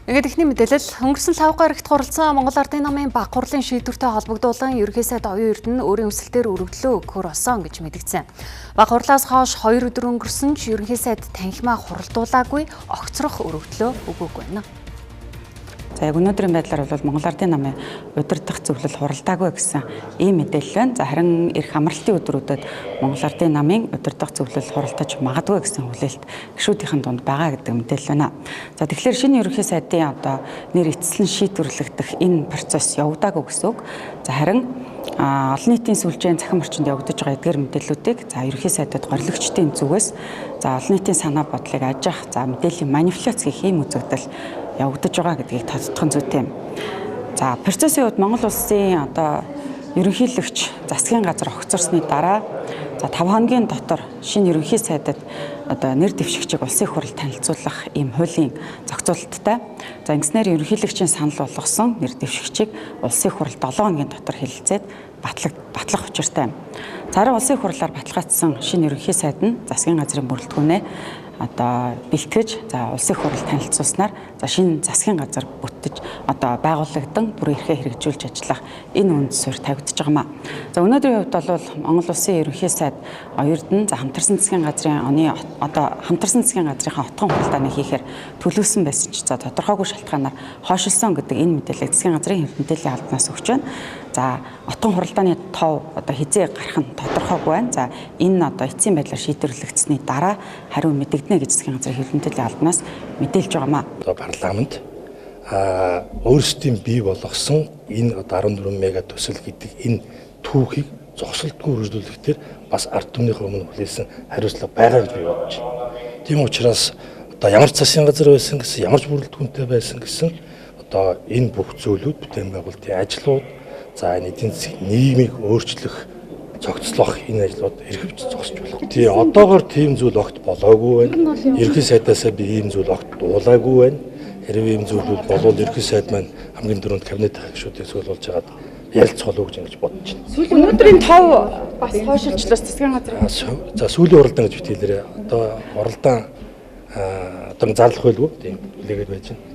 Ингээд ихний мэдээлэл өнгөрсөн 5 гарагт хуралдсан Монгол Ардын намын баг хурлын шийдвэртэй холбогдуулан ерөнхий сайд оюун эрдэнэ өөрийн өсөлтөөр өргөдлөө өгөхөр болсон гэж мэдгдсэн. Баг хурлаас хойш 2 өдөр өнгөрсөн ч ерөнхий сайд танхимаа хуралдуулаагүй огцрох өргөдлөө өгөөгүй байна. За яг өнөөдрийн байдлаар бол Монгол Ардын намын удирдах зөвлөл хуралдаагүй гэсэн ийм мэдээлэл байна. За харин эх амралтын өдрүүдэд Монгол Ардын намын удирдах зөвлөл хуралдаж магадгүй гэсэн хүлээлт гишүүдийн дунд байгаа гэдэг мэдээлэл байна. За тэгэхээр шинэ ерөнхий сайдын одоо нэр эцэслэн шийдвэрлэгдэх энэ процесс явагдаагүй гэсэн үг. За харин олон нийтийн сүлжээний захин орчинд явагдаж байгаа эдгээр мэдээллүүдийг за ерөнхий сайдад горилогчдын зүгээс за олон нийтийн санаа бодлыг ажиах за мэдээллийн манипуляц гэх ийм үзэгдэл явагдаж байгаа гэдгийг тодтогхон зүйтэй. За процессын хувьд Монгол улсын одоо ерөнхийлөгч засгийн газар огцорсны дараа за 5 хоногийн дотор шинэ ерөнхий сайдад одоо нэр дэвшигчийг улсын их хурлд танилцуулах ийм хуулийн зохицуулалттай. За ингэснээр ерөнхийлөгчийн санал болгосон нэр дэвшигчийг улсын их хурл 7 хоногийн дотор хэлэлцээд батлах учиртай. Зарим улсын их хурлаар баталгаажсан шинэ ерөнхий сайд нь засгийн газрын бүрэлдэхүүнээ одоо бэлтгэж за улсын их хурлд танилцуулснаар за шинэ засгийн газар бүтэж одоо байгуулагдсан бүр эрхээ хэрэгжүүлж ажиллах энэ үнд суурь тавигдж байгаамаа. За өнөөдрийн хувьд бол Монгол улсын ерөнхий сайд оюурдан за хамтарсан засгийн газрын оны одоо хамтарсан засгийн газрынхаа отгон хуралдааны хийхээр төлөвлөсөн байсан ч за тодорхойгүй шалтгаанаар хойшилсон гэдэг энэ мэдээллийг засгийн газрын мэдээллийн албанаас өгч байна. За отгон хуралдааны тов одоо хизээ гарах нь тодорхойгүй байна. За энэ одоо эцсийн байдлаар шийдвэрлэгдсэний дараа хариу мэдэгдэнэ гэж засгийн газрын хэвлэл мэдээллийн албанаас мэдээлж байгаамаа. Парламент өөрсдийн бий болгосон энэ 14 мега төсөл гэдэг энэ түүхийг зогсолтгүй үргэлжлүүлэхээр бас ард түмнийхээ өмнө хүлээсэн хариуцлага байгаа гэж би бодож байна. Тийм учраас одоо ямар ч засгийн газар байсан гэсэн, ямар ч бүрэлдэхүүнтэй байсан гэсэн одоо энэ бүх зүйлүүд бүтээн байгуулалтын ажлууд за энэ эдийн засгийн нийгмийг өөрчлөх зохицлох энэ ажлууд эргэвч зогсож болох. Тий одоогоор тийм зүйл огт болоогүй байна. Ерөнхий сайдаас би ийм зүйл огт дуулаагүй байна. Хэрвээ ийм зүйлүүд болвол ерөнхий сайд маань хамгийн дөрөнд кабинет гишүүдийг зөвлөж хагаад ярилцах болов гэж бодож байна. Өнөөдрийн тов бас хойшилчлаас засгийн газрын за сүүлийн хуралдан гэж битгийлээрээ одоо хуралдаан одоо зарлах байлгүй тийм үлээгээд байж байна.